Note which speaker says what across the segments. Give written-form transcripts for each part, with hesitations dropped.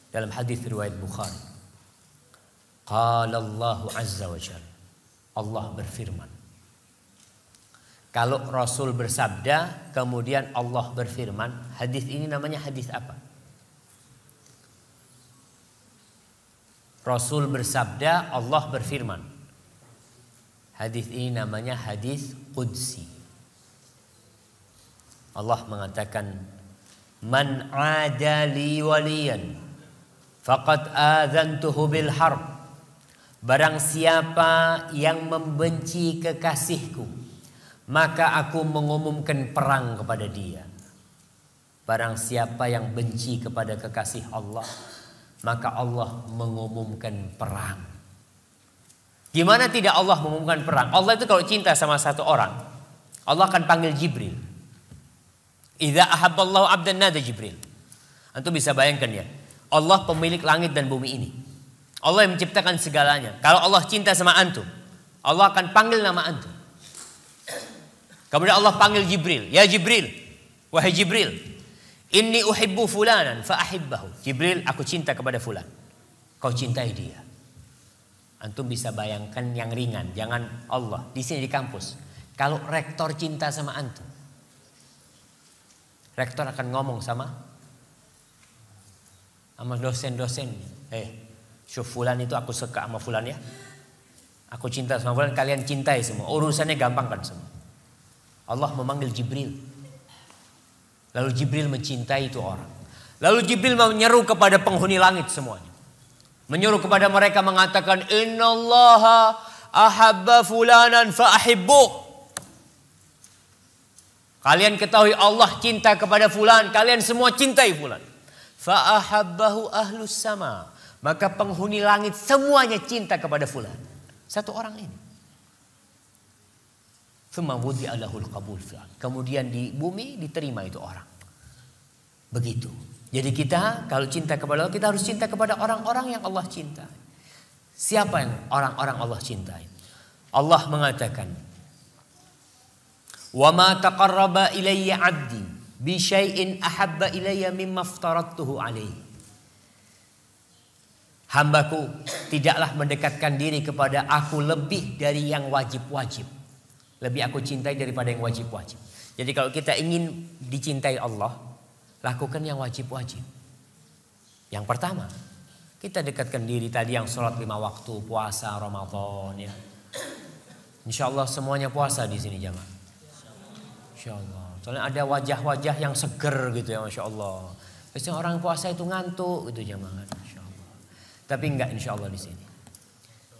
Speaker 1: Dalam hadis riwayat Bukhari, qala Allah azza wa jalla, Allah berfirman. Kalau Rasul bersabda kemudian Allah berfirman, hadis ini namanya hadis apa? Rasul bersabda, Allah berfirman. Hadis ini namanya hadis qudsi. Allah mengatakan, man adali waliyan faqad adzantuhu bil harb. Barang siapa yang membenci kekasihku, maka aku mengumumkan perang kepada dia. Barang siapa yang benci kepada kekasih Allah, maka Allah mengumumkan perang. Gimana tidak Allah mengumumkan perang? Allah itu kalau cinta sama satu orang, Allah akan panggil Jibril. Idza ahabballahu 'abdan nada Jibril. Antum bisa bayangkan ya, Allah pemilik langit dan bumi ini. Allah yang menciptakan segalanya. Kalau Allah cinta sama antum, Allah akan panggil nama antum. Kemudian Allah panggil Jibril. Ya Jibril, wahai Jibril, inni uhibbu fulanan fa ahibbahu. Jibril, aku cinta kepada fulan. Kau cintai dia. Antum bisa bayangkan yang ringan, jangan Allah. Di sini di kampus, kalau rektor cinta sama antum, rektor akan ngomong sama dosen-dosennya. Syuf fulan itu aku suka sama fulan ya. Aku cinta sama fulan, kalian cintai semua. Urusannya gampang kan semua. Allah memanggil Jibril. Lalu Jibril mencintai itu orang. Lalu Jibril menyeru kepada penghuni langit semuanya. Menyuruh kepada mereka mengatakan, innallaha ahabba fulanan fa ahibbu. Kalian ketahui Allah cinta kepada fulan, kalian semua cintai fulan. Fa ahabbahu ahlus sama. Maka penghuni langit semuanya cinta kepada fulan. Satu orang ini. Kemudian di bumi diterima itu orang. Begitu. Jadi kita kalau cinta kepada Allah, kita harus cinta kepada orang-orang yang Allah cintai. Siapa yang orang-orang Allah cintai? Allah mengatakan, wa ma taqarraba ilayya 'abdi bi syai'in ahabba ilayya mimma aftaradtuhu alaihi. Hambaku tidaklah mendekatkan diri kepada aku lebih dari yang wajib-wajib. Lebih aku cintai daripada yang wajib-wajib. Jadi kalau kita ingin dicintai Allah, lakukan yang wajib-wajib. Yang pertama, kita dekatkan diri tadi yang sholat 5 waktu, puasa Ramadan ya. Insya Allah semuanya puasa di sini jamaah. Insya Allah. Soalnya ada wajah-wajah yang seger gitu ya, Masya Allah. Biasanya orang puasa itu ngantuk gitu jamaah. Insya Allah. Tapi enggak insya Allah di sini.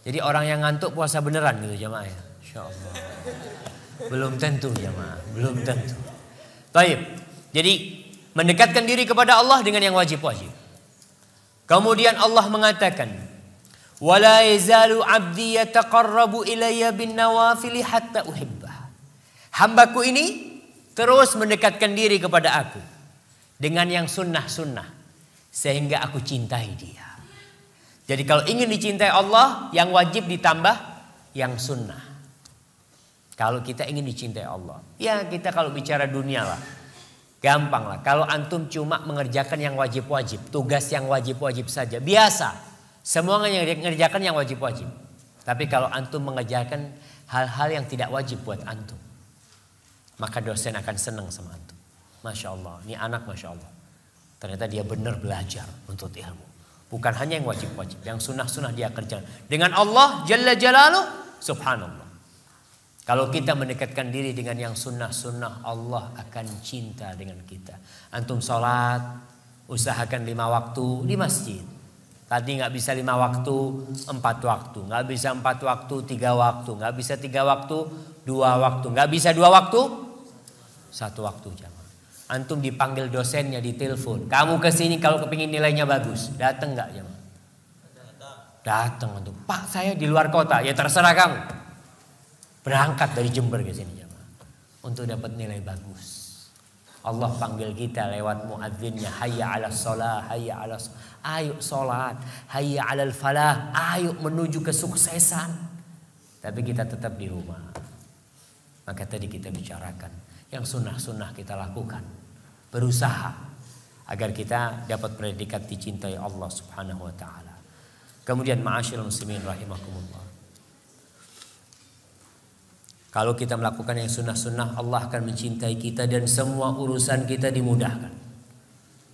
Speaker 1: Jadi orang yang ngantuk puasa beneran gitu jamaah ya. Insya Allah. Belum tentu jamaah, belum tentu. Baik. Jadi mendekatkan diri kepada Allah dengan yang wajib-wajib. Kemudian Allah mengatakan, wala yazalu 'abdi yataqarrabu ilayya bin nawafil hatta uhibbah. Hambaku ini terus mendekatkan diri kepada aku dengan yang sunnah-sunnah sehingga aku cintai dia. Jadi kalau ingin dicintai Allah, yang wajib ditambah yang sunnah. Kalau kita ingin dicintai Allah, ya kita kalau bicara dunia lah, gampang lah. Kalau antum cuma mengerjakan yang wajib-wajib, tugas yang wajib-wajib saja, biasa. Semuanya mengerjakan yang wajib-wajib. Tapi kalau antum mengerjakan hal-hal yang tidak wajib buat antum, maka dosen akan senang sama antum. Masya Allah, ini anak Masya Allah. Ternyata dia benar belajar untuk ilmu. Bukan hanya yang wajib-wajib, yang sunnah-sunnah dia kerjakan. Dengan Allah Jalla Jalaluh, subhanallah. Kalau kita mendekatkan diri dengan yang sunnah-sunnah, Allah akan cinta dengan kita. Antum sholat, usahakan 5 waktu di masjid. Tadi nggak bisa 5 waktu, 4 waktu. Nggak bisa 4 waktu, 3 waktu. Nggak bisa 3 waktu, 2 waktu. Nggak bisa 2 waktu, 1 waktu jamaah. Antum dipanggil dosennya, ditelepon. Kamu kesini kalau kepingin nilainya bagus. Datang nggak jamaah? Datang antum. Pak saya di luar kota, ya terserah kamu. Berangkat dari Jember ke sini jamaah untuk dapat nilai bagus. Allah panggil kita lewat muadzinnya, hayya 'alas shalah, hayya 'alas, ayo salat, hayya 'alal falah, ayo menuju kesuksesan. Tapi kita tetap di rumah. Maka tadi kita bicarakan yang sunnah-sunnah kita lakukan. Berusaha agar kita dapat predikat dicintai Allah Subhanahu wa taala. Kemudian ma'asyiral muslimin rahimakumullah. Kalau kita melakukan yang sunnah-sunnah, Allah akan mencintai kita dan semua urusan kita dimudahkan.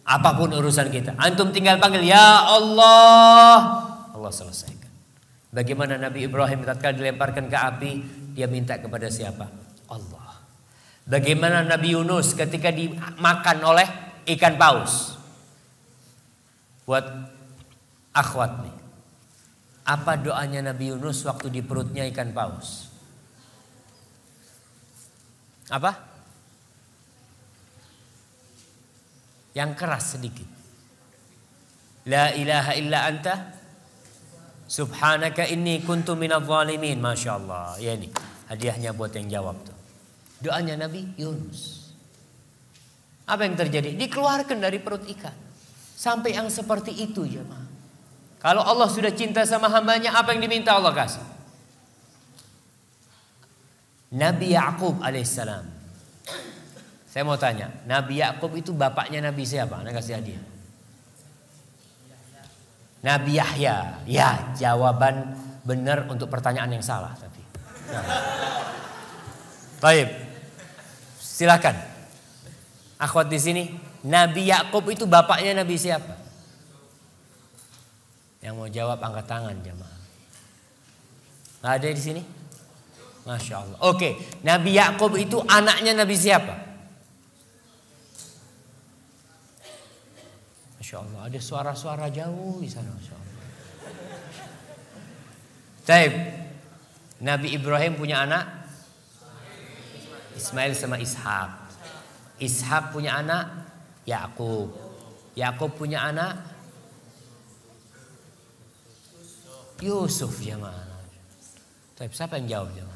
Speaker 1: Apapun urusan kita, antum tinggal panggil ya Allah, Allah selesaikan. Bagaimana Nabi Ibrahim tatkala dilemparkan ke api, dia minta kepada siapa? Allah. Bagaimana Nabi Yunus ketika dimakan oleh ikan paus? Buat akhwat nih, apa doanya Nabi Yunus waktu di perutnya ikan paus? Apa? Yang keras sedikit. La ilaha illa anta subhanaka inni kuntu minadh dhalimin. Masya Allah. Ya ini hadiahnya buat yang jawab tuh. Doanya Nabi Yunus. Apa yang terjadi? Dikeluarkan dari perut ikan. Sampai yang seperti itu jemaah. Kalau Allah sudah cinta sama hambanya, apa yang diminta Allah kasih? Nabi Ya'qub alaihissalam. Saya mau tanya, Nabi Ya'qub itu bapaknya Nabi siapa? Anda kasih hadiah. Nabi Yahya. Ya, jawaban benar untuk pertanyaan yang salah tapi. Nah. Baik. Silakan. Akhwat di sini, Nabi Ya'qub itu bapaknya Nabi siapa? Yang mau jawab angkat tangan jemaah. Nggak ada di sini? Masya Allah. Oke, Nabi Ya'qub itu anaknya Nabi siapa? Masya Allah, ada suara-suara jauh di sana. Masya Allah. Baik, Nabi Ibrahim punya anak Ismail sama Ishak. Ishak punya anak Ya'qub. Ya'qub punya anak Yusuf jemaah. Tapi siapa yang jawab jemaah?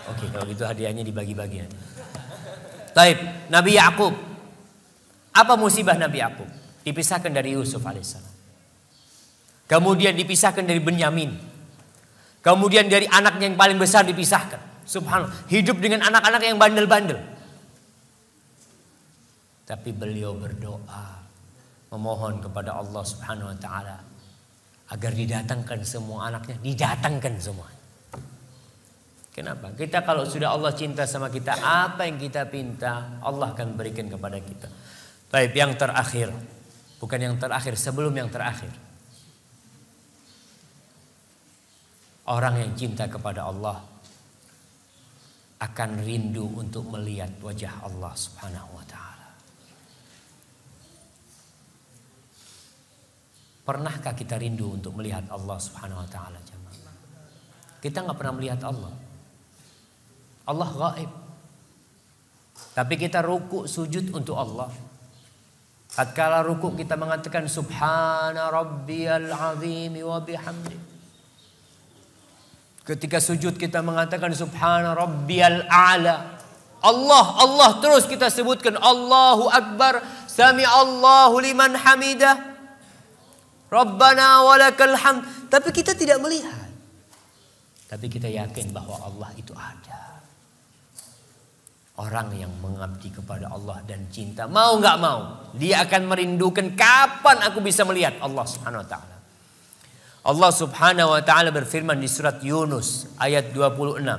Speaker 1: Oke, kalau gitu hadiahnya dibagi-bagi. Taib, Nabi Ya'qub. Apa musibah Nabi Ya'qub? Dipisahkan dari Yusuf alaihissalam. Kemudian dipisahkan dari Benyamin. Kemudian dari anaknya yang paling besar dipisahkan. Subhanallah, hidup dengan anak-anak yang bandel-bandel. Tapi beliau berdoa, memohon kepada Allah Subhanahu wa taala agar didatangkan semua anaknya, didatangkan semua. Kenapa? Kita kalau sudah Allah cinta sama kita, apa yang kita pinta Allah akan berikan kepada kita. Baik, yang terakhir, bukan yang terakhir, sebelum yang terakhir. Orang yang cinta kepada Allah akan rindu untuk melihat wajah Allah Subhanahu wa taala. Pernahkah kita rindu untuk melihat Allah Subhanahu wa taala, jemaah? Kita nggak pernah melihat Allah. Allah gaib. Tapi kita ruku sujud untuk Allah. Tatkala ruku kita mengatakan subhana rabbiyal azim wa bihamdi. Ketika sujud kita mengatakan subhana rabbiyal a'la. Allah terus kita sebutkan Allahu akbar, sami Allahu liman hamidah. Rabbana walakal hamd. Tapi kita tidak melihat. Tapi kita yakin bahwa Allah itu ada. Orang yang mengabdi kepada Allah dan cinta, mau gak mau, dia akan merindukan kapan aku bisa melihat Allah Subhanahu wa ta'ala. Allah Subhanahu wa ta'ala berfirman di surat Yunus ayat 26.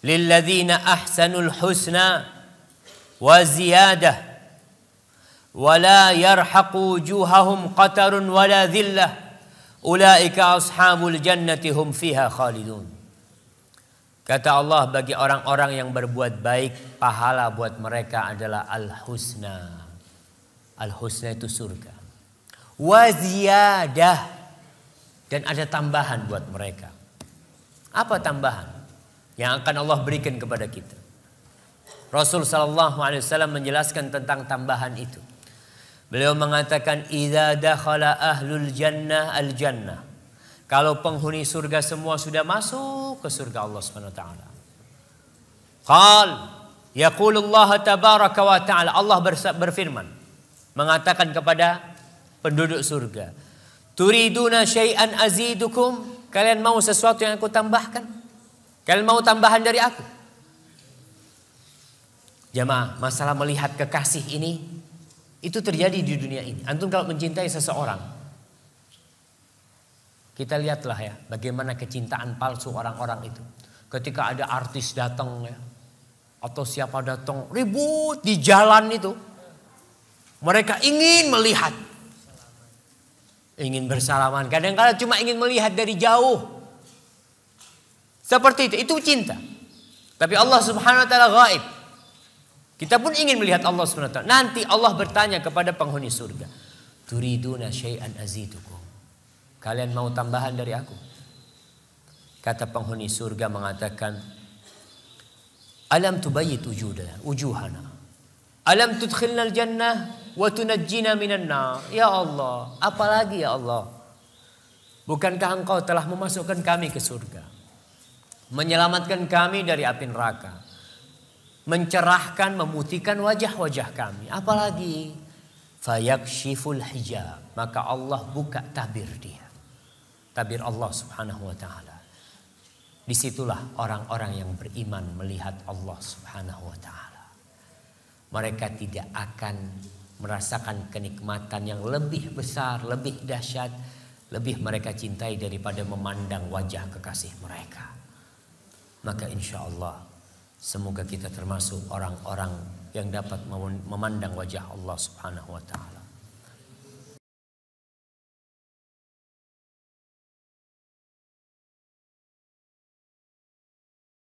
Speaker 1: Lilladzina ahsanul husna wa ziyadah wa la yarhaqu wujuhahum qatarun wa la dhillah ulaika ashabul jannati hum fiha khalidun. Kata Allah, bagi orang-orang yang berbuat baik, pahala buat mereka adalah al-husna. Al-husna itu surga. Wa ziyadah. Dan ada tambahan buat mereka. Apa tambahan yang akan Allah berikan kepada kita? Rasul SAW menjelaskan tentang tambahan itu. Beliau mengatakan, idza dakhala ahlul jannah al-jannah. Kalau penghuni surga semua sudah masuk ke surga Allah Subhanahu wa taala. Qal yaqulullah tabaraka wa taala, Allah berfirman mengatakan kepada penduduk surga, turiduna syai'an azidukum, kalian mau sesuatu yang aku tambahkan? Kalian mau tambahan dari aku? Jamaah, masalah melihat kekasih ini itu terjadi di dunia ini. Antum kalau mencintai seseorang, kita lihatlah ya bagaimana kecintaan palsu orang-orang itu. Ketika ada artis datang ya, atau siapa datang ribut di jalan itu, mereka ingin melihat, ingin bersalaman. Kadang-kadang cuma ingin melihat dari jauh. Seperti itu cinta. Tapi Allah Subhanahu wa taala gaib. Kita pun ingin melihat Allah Subhanahu wa taala. Nanti Allah bertanya kepada penghuni surga, "Turiduna syai'an azidukum?" Kalian mau tambahan dari aku? Kata penghuni surga mengatakan, "Alam tubayyit wujuhana? Alam tudkhilna al-jannah wa tunajjina minan nar?" Ya Allah, apalagi ya Allah? Bukankah Engkau telah memasukkan kami ke surga, menyelamatkan kami dari api neraka, mencerahkan, memutihkan wajah-wajah kami. Apalagi? Fayakshiful hijab. Maka Allah buka tabir dia. Tabir Allah Subhanahu wa ta'ala. Disitulah orang-orang yang beriman melihat Allah Subhanahu wa ta'ala. Mereka tidak akan merasakan kenikmatan yang lebih besar, lebih dahsyat, lebih mereka cintai daripada memandang wajah kekasih mereka. Maka insya Allah semoga kita termasuk orang-orang yang dapat memandang wajah Allah Subhanahu wa ta'ala.